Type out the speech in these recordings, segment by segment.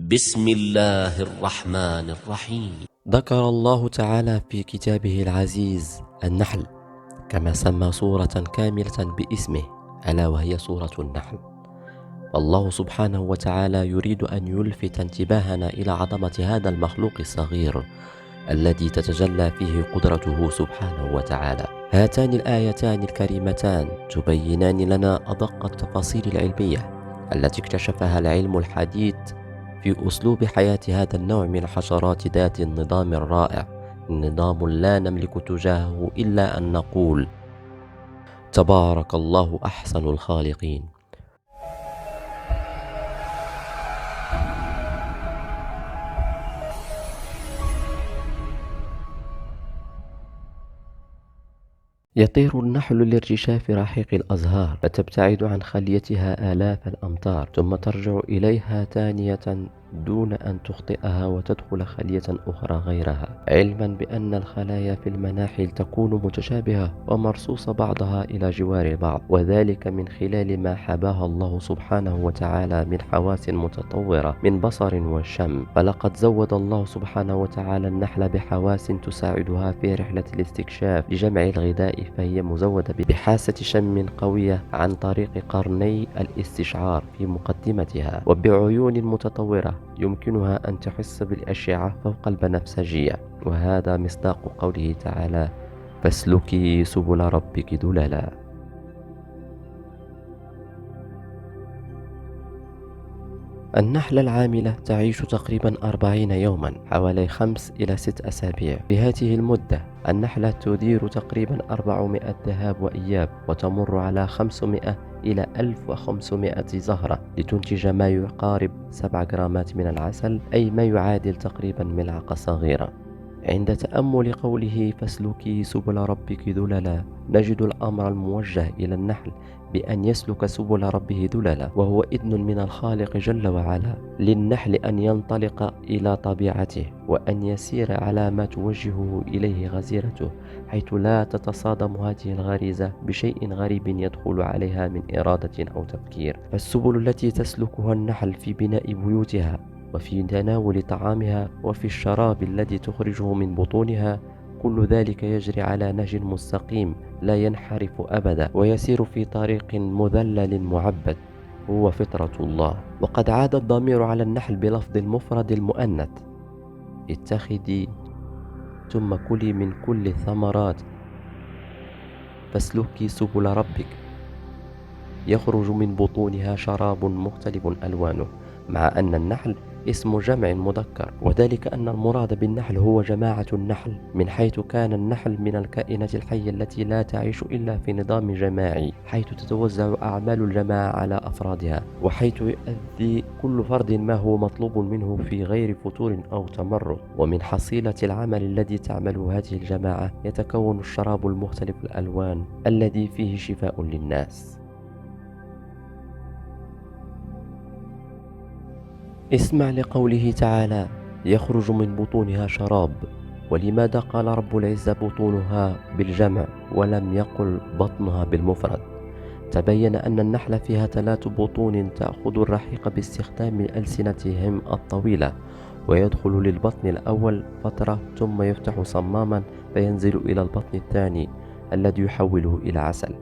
بسم الله الرحمن الرحيم. ذكر الله تعالى في كتابه العزيز النحل، كما سمى سورة كاملة باسمه، ألا وهي سورة النحل. الله سبحانه وتعالى يريد أن يلفت انتباهنا إلى عظمة هذا المخلوق الصغير الذي تتجلى فيه قدرته سبحانه وتعالى. هاتان الآيتان الكريمتان تبينان لنا أدق التفاصيل العلمية التي اكتشفها العلم الحديث في أسلوب حياة هذا النوع من الحشرات ذات النظام الرائع، نظام لا نملك تجاهه إلا أن نقول تبارك الله أحسن الخالقين. يطير النحل لارتشاف رحيق الأزهار، فتبتعد عن خليتها آلاف الأمتار، ثم ترجع إليها ثانية دون أن تخطئها وتدخل خلية أخرى غيرها، علما بأن الخلايا في المناحل تكون متشابهة ومرصوصة بعضها إلى جوار بعض، وذلك من خلال ما حباها الله سبحانه وتعالى من حواس متطورة من بصر وشم. فلقد زود الله سبحانه وتعالى النحل بحواس تساعدها في رحلة الاستكشاف لجمع الغذاء، فهي مزودة بحاسة شم قوية عن طريق قرني الاستشعار في مقدمتها، وبعيون متطورة يمكنها أن تحس بالأشعة فوق البنفسجية، وهذا مصداق قوله تعالى: فاسلكي سبل ربك ذللا. النحلة العاملة تعيش تقريبا 40 يوما، حوالي 5 إلى 6 أسابيع. في هذه المدة النحلة تدير تقريبا 400 ذهاب وإياب، وتمر على 500 إلى 1500 زهرة لتنتج ما يقارب 7 جرامات من العسل، أي ما يعادل تقريبا ملعقة صغيرة. عند تأمل قوله فاسلكي سبل ربك ذللا، نجد الأمر الموجه إلى النحل بأن يسلك سبل ربه ذللا، وهو إذن من الخالق جل وعلا للنحل أن ينطلق إلى طبيعته وأن يسير على ما توجهه إليه غزيرته، حيث لا تتصادم هذه الغريزة بشيء غريب يدخل عليها من إرادة أو تفكير. فالسبل التي تسلكها النحل في بناء بيوتها، وفي تناول طعامها، وفي الشراب الذي تخرجه من بطونها، كل ذلك يجري على نهج مستقيم لا ينحرف أبدا، ويسير في طريق مذلل معبد، هو فطرة الله. وقد عاد الضمير على النحل بلفظ المفرد المؤنث: اتخذي ثم كلي من كل الثمرات فاسلكي سبل ربك، يخرج من بطونها شراب مختلف ألوانه، مع أن النحل اسم جمع مذكر، وذلك أن المراد بالنحل هو جماعة النحل، من حيث كان النحل من الكائنات الحية التي لا تعيش إلا في نظام جماعي، حيث تتوزع أعمال الجماعة على أفرادها، وحيث يؤدي كل فرد ما هو مطلوب منه في غير فتور أو تمرد. ومن حصيلة العمل الذي تعمله هذه الجماعة يتكون الشراب المختلف الألوان الذي فيه شفاء للناس. اسمع لقوله تعالى: يخرج من بطونها شراب. ولماذا قال رب العزة بطونها بالجمع ولم يقل بطنها بالمفرد؟ تبين أن النحل فيها 3 بطون تأخذ الرحيق باستخدام ألسنتهم الطويلة، ويدخل للبطن الأول فترة ثم يفتح صماما فينزل إلى البطن الثاني الذي يحوله إلى عسل،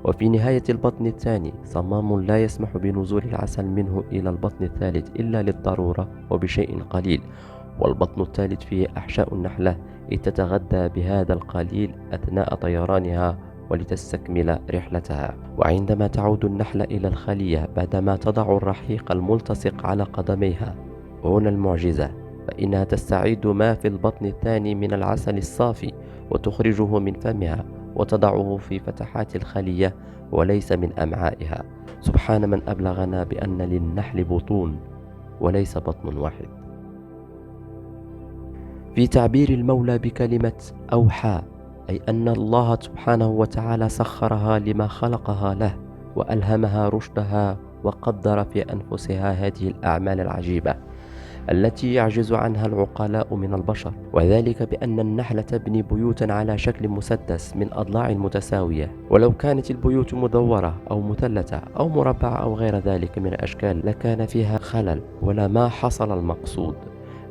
وفي نهاية البطن الثاني صمام لا يسمح بنزول العسل منه إلى البطن الثالث إلا للضرورة وبشيء قليل، والبطن الثالث فيه أحشاء النحلة لتتغذى بهذا القليل أثناء طيرانها ولتستكمل رحلتها. وعندما تعود النحلة إلى الخلية بعدما تضع الرحيق الملتصق على قدميها، هنا المعجزة، فإنها تستعيد ما في البطن الثاني من العسل الصافي وتخرجه من فمها وتضعه في فتحات الخلية وليس من أمعائها. سبحان من أبلغنا بأن للنحل بطون وليس بطن واحد. في تعبير المولى بكلمة أوحى، أي أن الله سبحانه وتعالى سخرها لما خلقها له، وألهمها رشدها، وقدر في أنفسها هذه الأعمال العجيبة، التي يعجز عنها العقلاء من البشر، وذلك بأن النحل تبني بيوتا على شكل مسدس من أضلاع متساوية، ولو كانت البيوت مدورة أو مثلثة أو مربعة أو غير ذلك من الأشكال لكان فيها خلل ولا ما حصل المقصود.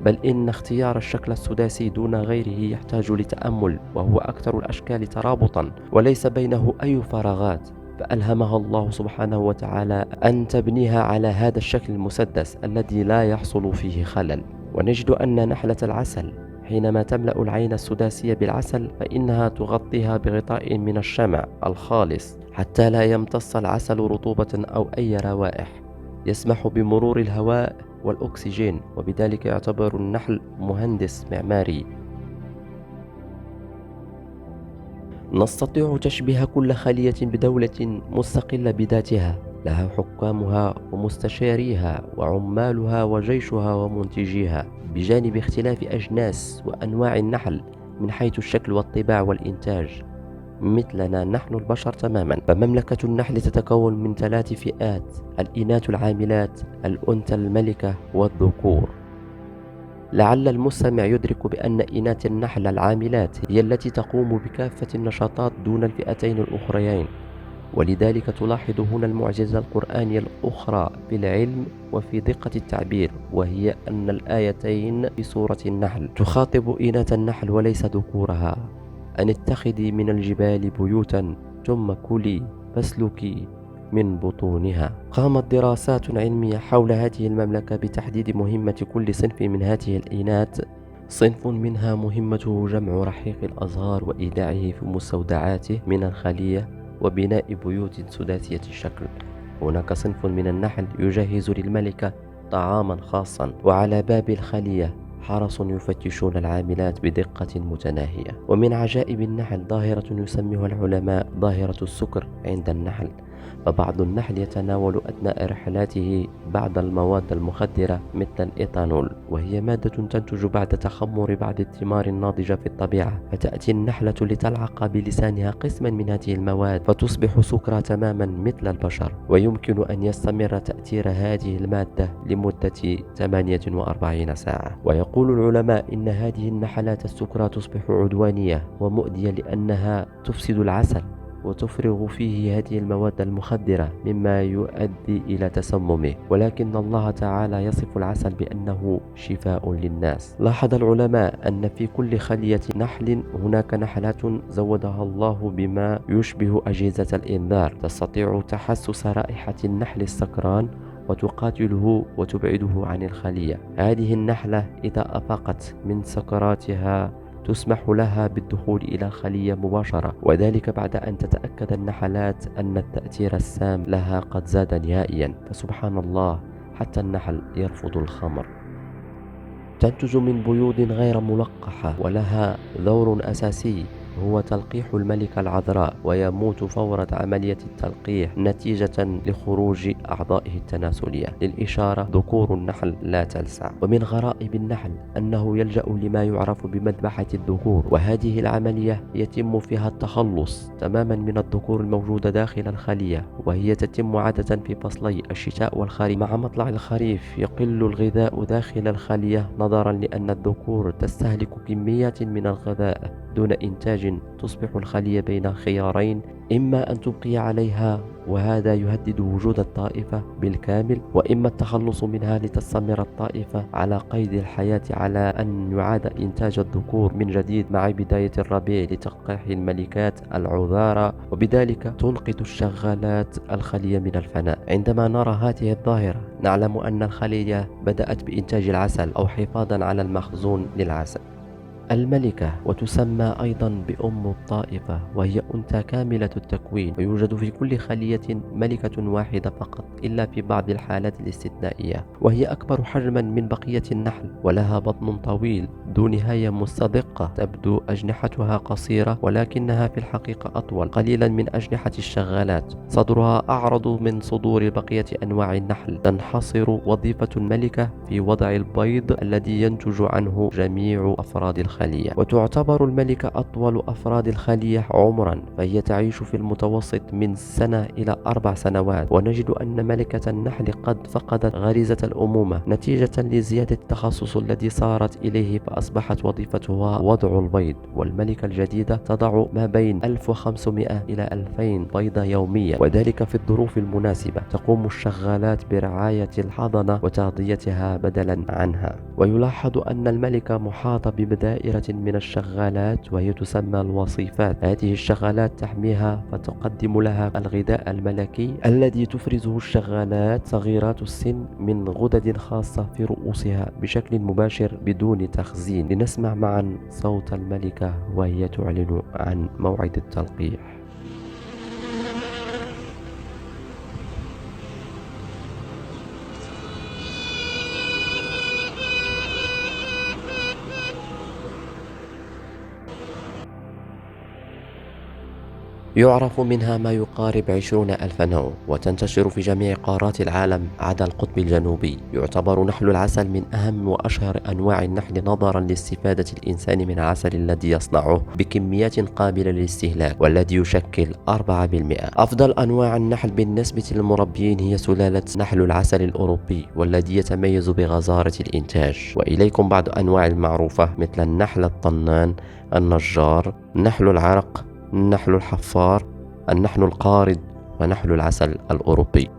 بل إن اختيار الشكل السداسي دون غيره يحتاج لتأمل، وهو أكثر الأشكال ترابطا وليس بينه أي فراغات، فألهمها الله سبحانه وتعالى أن تبنيها على هذا الشكل المسدس الذي لا يحصل فيه خلل. ونجد أن نحلة العسل حينما تملأ العين السداسية بالعسل فإنها تغطيها بغطاء من الشمع الخالص حتى لا يمتص العسل رطوبة أو أي روائح، يسمح بمرور الهواء والأكسجين، وبذلك يعتبر النحل مهندس معماري. نستطيع تشبيه كل خلية بدولة مستقلة بذاتها، لها حكامها ومستشاريها وعمالها وجيشها ومنتجيها، بجانب اختلاف أجناس وأنواع النحل من حيث الشكل والطباع والإنتاج، مثلنا نحن البشر تماما. فمملكة النحل تتكون من 3 فئات: الإناث العاملات، الأنثى الملكة، والذكور. لعل المستمع يدرك بأن إناث النحل العاملات هي التي تقوم بكافة النشاطات دون الفئتين الأخريين، ولذلك تلاحظ هنا المعجزة القرآنية الأخرى في العلم وفي دقة التعبير، وهي أن الآيتين في سورة النحل تخاطب إناث النحل وليس ذكورها: أن اتخذي من الجبال بيوتا ثم كلي فاسلكي من بطونها. قامت دراسات علمية حول هذه المملكة بتحديد مهمة كل صنف من هذه الإناث. صنف منها مهمته جمع رحيق الأزهار وإيداعه في مستودعاته من الخلية وبناء بيوت سداسية الشكل. هناك صنف من النحل يجهز للملكة طعاما خاصا، وعلى باب الخلية حرس يفتشون العاملات بدقة متناهية. ومن عجائب النحل ظاهرة يسميها العلماء ظاهرة السكر عند النحل، فبعض النحل يتناول أثناء رحلاته بعض المواد المخدرة مثل الإيثانول، وهي مادة تنتج بعد تخمر بعض الثمار الناضجة في الطبيعة، فتأتي النحلة لتلعق بلسانها قسما من هذه المواد فتصبح سكرى تماما مثل البشر، ويمكن أن يستمر تأثير هذه المادة لمدة 48 ساعة. ويقول العلماء إن هذه النحلات السكرى تصبح عدوانية ومؤذية لأنها تفسد العسل وتفرغ فيه هذه المواد المخدرة مما يؤدي إلى تسممه، ولكن الله تعالى يصف العسل بأنه شفاء للناس. لاحظ العلماء أن في كل خلية نحل هناك نحلات زودها الله بما يشبه أجهزة الإنذار تستطيع تحسس رائحة النحل السكران وتقاتله وتبعده عن الخلية. هذه النحلة إذا أفاقت من سكراتها تسمح لها بالدخول إلى الخلية مباشرة، وذلك بعد أن تتأكد النحلات أن التأثير السام لها قد زاد نهائيا. فسبحان الله، حتى النحل يرفض الخمر. تنتج من بيوض غير ملقحة ولها دور أساسي هو تلقيح الملكة العذراء، ويموت فور عملية التلقيح نتيجة لخروج أعضائه التناسلية. للإشارة، ذكور النحل لا تلسع. ومن غرائب النحل أنه يلجأ لما يعرف بمذبحة الذكور، وهذه العملية يتم فيها التخلص تماما من الذكور الموجودة داخل الخلية، وهي تتم عادة في فصلي الشتاء والخريف. مع مطلع الخريف يقل الغذاء داخل الخلية نظرا لأن الذكور تستهلك كميات من الغذاء دون إنتاج. تصبح الخلية بين خيارين: إما أن تبقي عليها وهذا يهدد وجود الطائفة بالكامل، وإما التخلص منها لتستمر الطائفة على قيد الحياة، على أن يعاد إنتاج الذكور من جديد مع بداية الربيع لتلقيح الملكات العذارى، وبذلك تنقذ الشغالات الخلية من الفناء. عندما نرى هذه الظاهرة نعلم أن الخلية بدأت بإنتاج العسل أو حفاظا على المخزون للعسل. الملكة، وتسمى أيضا بأم الطائفة، وهي أنثى كاملة التكوين، ويوجد في كل خلية ملكة واحدة فقط إلا في بعض الحالات الاستثنائية، وهي أكبر حجما من بقية النحل، ولها بطن طويل ذو نهاية مستدقة. تبدو أجنحتها قصيرة ولكنها في الحقيقة أطول قليلا من أجنحة الشغالات. صدرها أعرض من صدور بقية أنواع النحل. تنحصر وظيفة الملكة في وضع البيض الذي ينتج عنه جميع أفراد الخلية. الخلية. وتعتبر الملكة أطول أفراد الخلية عمرا، فهي تعيش في المتوسط من سنة إلى 4 سنوات. ونجد أن ملكة النحل قد فقدت غريزة الأمومة نتيجة لزيادة التخصص الذي صارت إليه، فأصبحت وظيفتها وضع البيض. والملكة الجديدة تضع ما بين 1500 إلى 2000 بيضة يوميا، وذلك في الظروف المناسبة. تقوم الشغالات برعاية الحضنة وتغذيتها بدلا عنها. ويلاحظ أن الملكة محاطة بدائرة من الشغالات وهي تسمى الوصيفات. هذه الشغالات تحميها فتقدم لها الغذاء الملكي الذي تفرزه الشغالات صغيرات السن من غدد خاصة في رؤوسها بشكل مباشر بدون تخزين. لنسمع معا صوت الملكة وهي تعلن عن موعد التلقيح. يعرف منها ما يقارب 20,000 نوع، وتنتشر في جميع قارات العالم عدا القطب الجنوبي. يعتبر نحل العسل من أهم وأشهر أنواع النحل نظرا لاستفادة الإنسان من العسل الذي يصنعه بكميات قابلة للاستهلاك، والذي يشكل 4%. أفضل أنواع النحل بالنسبة للمربيين هي سلالة نحل العسل الأوروبي، والذي يتميز بغزارة الإنتاج. وإليكم بعض أنواع المعروفة مثل النحل الطنان، النجار، نحل العرق، النحل الحفار، النحل القارض، ونحل العسل الأوروبي.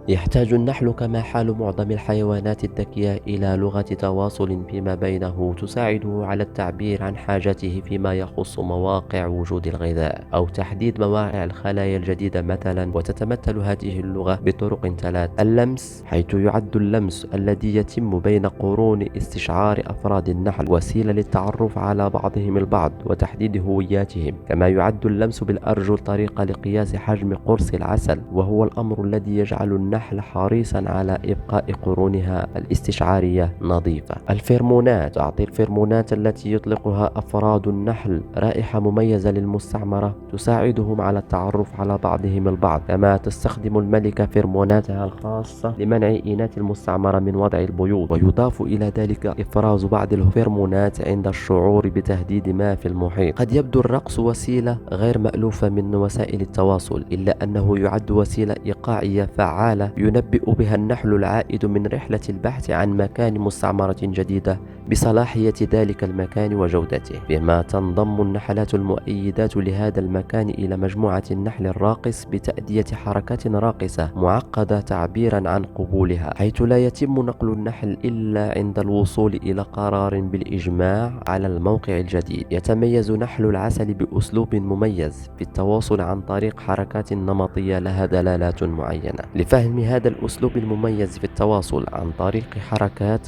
يحتاج النحل كما حال معظم الحيوانات الذكية إلى لغة تواصل فيما بينه تساعده على التعبير عن حاجته فيما يخص مواقع وجود الغذاء أو تحديد مواقع الخلايا الجديدة مثلا. وتتمثل هذه اللغة بطرق 3: اللمس، حيث يعد اللمس الذي يتم بين قرون استشعار أفراد النحل وسيلة للتعرف على بعضهم البعض وتحديد هوياتهم. كما يعد اللمس بالأرجل طريقة لقياس حجم قرص العسل، وهو الأمر الذي يجعل النحل حريصا على إبقاء قرونها الاستشعارية نظيفة. الفيرمونات، تعطي الفيرمونات التي يطلقها أفراد النحل رائحة مميزة للمستعمرة تساعدهم على التعرف على بعضهم البعض. كما تستخدم الملكة فيرموناتها الخاصة لمنع إناث المستعمرة من وضع البيوض. ويضاف إلى ذلك إفراز بعض الفيرمونات عند الشعور بتهديد ما في المحيط. قد يبدو الرقص وسيلة غير مألوفة من وسائل التواصل، إلا أنه يعد وسيلة إيقاعية فعالة ينبئ بها النحل العائد من رحلة البحث عن مكان مستعمرة جديدة بصلاحية ذلك المكان وجودته. بما تنضم النحلات المؤيدات لهذا المكان إلى مجموعة النحل الراقص بتأدية حركات راقصة معقدة تعبيرا عن قبولها، حيث لا يتم نقل النحل إلا عند الوصول إلى قرار بالإجماع على الموقع الجديد. يتميز نحل العسل بأسلوب مميز في التواصل عن طريق حركات نمطية لها دلالات معينة. لفهم هذا الأسلوب المميز في التواصل عن طريق حركات،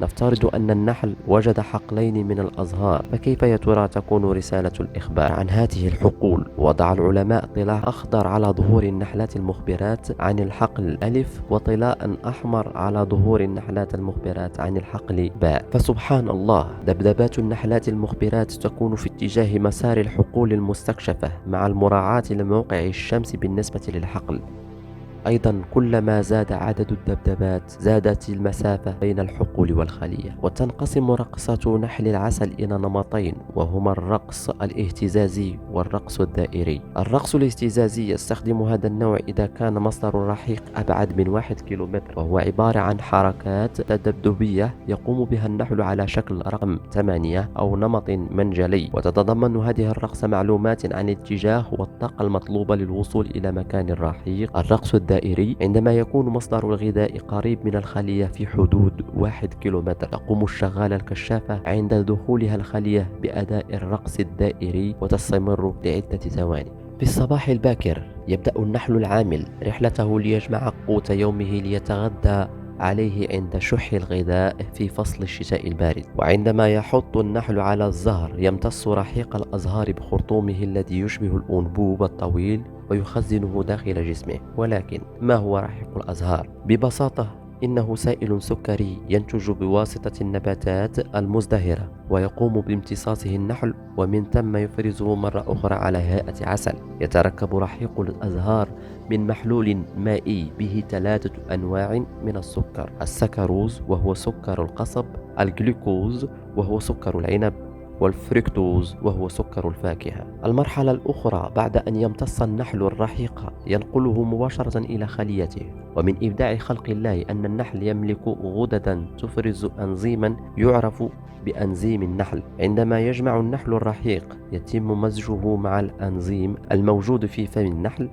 نفترض أن النحل وجد حقلين من الأزهار، فكيف يا ترى تكون رسالة الإخبار عن هذه الحقول؟ وضع العلماء طلاء أخضر على ظهور النحلات المخبرات عن الحقل ألف، وطلاء أحمر على ظهور النحلات المخبرات عن الحقل باء. فسبحان الله، ذبذبات النحلات المخبرات تكون في اتجاه مسار الحقول المستكشفة مع المراعاة لموقع الشمس بالنسبة للحقل. أيضا كلما زاد عدد الذبذبات زادت المسافة بين الحقول والخلية. وتنقسم رقصة نحل العسل إلى نمطين، وهما الرقص الاهتزازي والرقص الدائري. الرقص الاهتزازي يستخدم هذا النوع إذا كان مصدر الرحيق أبعد من 1 كيلومتر، وهو عبارة عن حركات تذبذبية يقوم بها النحل على شكل رقم 8 أو نمط منجلي. وتتضمن هذه الرقصة معلومات عن الاتجاه والطاقة المطلوبة للوصول إلى مكان الرحيق. الرقص الدائري عندما يكون مصدر الغذاء قريب من الخلية في حدود 1 كيلومتر، تقوم الشغالة الكشافة عند دخولها الخلية بأداء الرقص الدائري وتستمر لعدة ثواني. في الصباح الباكر يبدأ النحل العامل رحلته ليجمع قوت يومه ليتغذى عليه عند شح الغذاء في فصل الشتاء البارد. وعندما يحط النحل على الزهر يمتص رحيق الأزهار بخرطومه الذي يشبه الأنبوب الطويل ويخزنه داخل جسمه. ولكن ما هو رحيق الأزهار؟ ببساطة إنه سائل سكري ينتج بواسطة النباتات المزدهرة، ويقوم بامتصاصه النحل ومن ثم يفرزه مرة أخرى على هيئة عسل. يتركب رحيق الأزهار من محلول مائي به 3 أنواع من السكر: السكروز وهو سكر القصب، الجلوكوز وهو سكر العنب، والفركتوز وهو سكر الفاكهة. المرحلة الأخرى بعد أن يمتص النحل الرحيق ينقله مباشرة إلى خليته. ومن إبداع خلق الله أن النحل يملك غددا تفرز أنزيما يعرف بأنزيم النحل. عندما يجمع النحل الرحيق يتم مزجه مع الأنزيم الموجود في فم النحل،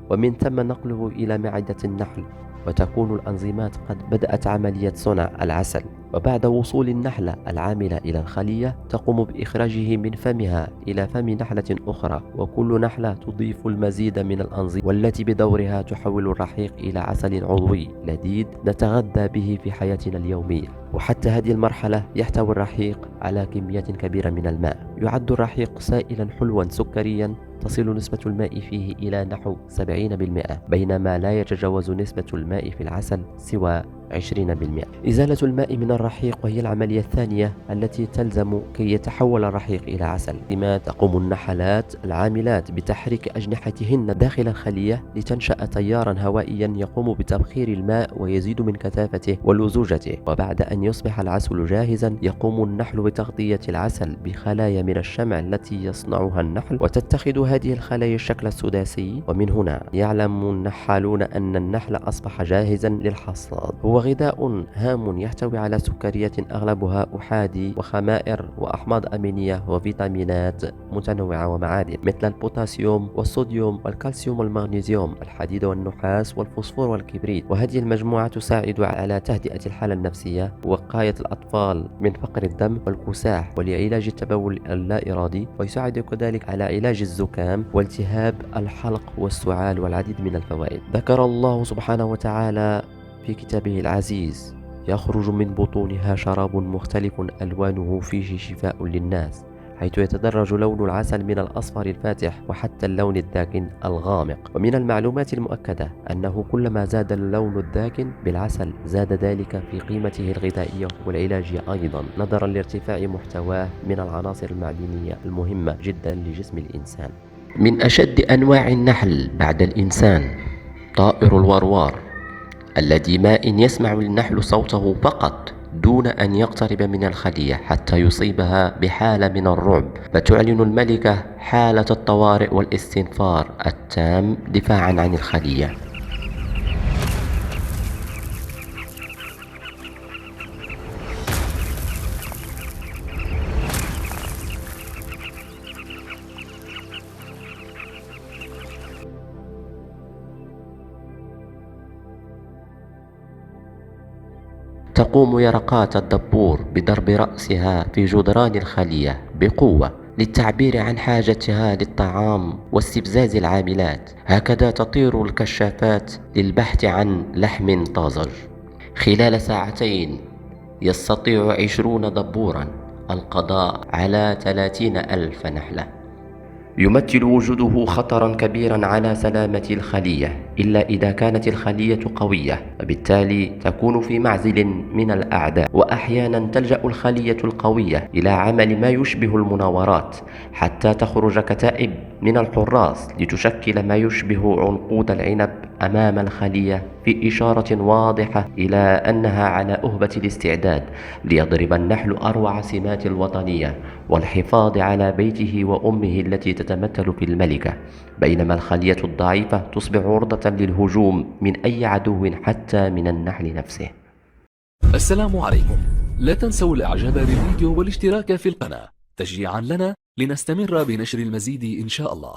ومن ثم نقله إلى معدة النحل، وتكون الأنزيمات قد بدأت عملية صنع العسل. وبعد وصول النحلة العاملة إلى الخلية تقوم بإخراجه من فمها إلى فم نحلة أخرى، وكل نحلة تضيف المزيد من الأنزيم، والتي بدورها تحول الرحيق إلى عسل عضوي لذيذ نتغذى به في حياتنا اليومية. وحتى هذه المرحلة يحتوي الرحيق على كميات كبيرة من الماء. يعد الرحيق سائلا حلوا سكريا تصل نسبة الماء فيه إلى نحو 70%، بينما لا يتجاوز نسبة الماء في العسل سوى 20%. إزالة الماء من الرحيق وهي العملية الثانية التي تلزم كي يتحول الرحيق إلى عسل. لما تقوم النحلات العاملات بتحريك أجنحتهن داخل الخلية لتنشأ تيارا هوائيا يقوم بتبخير الماء ويزيد من كثافته ولزوجته. وبعد أن يصبح العسل جاهزا يقوم النحل بتغطية العسل بخلايا من الشمع التي يصنعها النحل، وتتخذ هذه الخلايا الشكل السداسي. ومن هنا يعلم النحالون أن النحل أصبح جاهزا للحصاد. هو غذاء هام يحتوي على سكريات أغلبها أحادي وخمائر وأحماض أمينية وفيتامينات متنوعة ومعادن مثل البوتاسيوم والصوديوم والكالسيوم والمغنيسيوم، الحديد والنحاس والفوسفور والكبريت. وهذه المجموعة تساعد على تهدئة الحالة النفسية ووقاية الأطفال من فقر الدم والكساح ولعلاج التبول اللا إرادي، ويساعد كذلك على علاج الزكام والتهاب الحلق والسعال والعديد من الفوائد. ذكر الله سبحانه وتعالى في كتابه العزيز: يخرج من بطونها شراب مختلف ألوانه فيه شفاء للناس، حيث يتدرج لون العسل من الأصفر الفاتح وحتى اللون الداكن الغامق. ومن المعلومات المؤكدة أنه كلما زاد اللون الداكن بالعسل زاد ذلك في قيمته الغذائية والعلاجية أيضا، نظرا لارتفاع محتواه من العناصر المعدنية المهمة جدا لجسم الإنسان. من أشد أنواع النحل بعد الإنسان طائر الوروار، الذي ما إن يسمع النحل صوته فقط دون أن يقترب من الخلية حتى يصيبها بحالة من الرعب، فتعلن الملكة حالة الطوارئ والاستنفار التام دفاعا عن الخلية. تقوم يرقات الدبور بضرب رأسها في جدران الخلية بقوة للتعبير عن حاجتها للطعام واستفزاز العاملات. هكذا تطير الكشافات للبحث عن لحم طازج. خلال ساعتين يستطيع 20 دبورا القضاء على 30,000 نحلة. يمثل وجوده خطرا كبيرا على سلامة الخلية إلا إذا كانت الخلية قوية، وبالتالي تكون في معزل من الأعداء. وأحيانا تلجأ الخلية القوية إلى عمل ما يشبه المناورات حتى تخرج كتائب من الحراس لتشكل ما يشبه عنقود العنب أمام الخلية في إشارة واضحة إلى أنها على أهبة الاستعداد ليضرب النحل أروع سمات الوطنية والحفاظ على بيته وأمه التي تتمثل في الملكة، بينما الخلية الضعيفة تصبح عرضة للهجوم من أي عدو حتى من النحل نفسه. السلام عليكم، لا تنسوا الإعجاب بالفيديو والاشتراك في القناة تشجيعا لنا لنستمر بنشر المزيد إن شاء الله.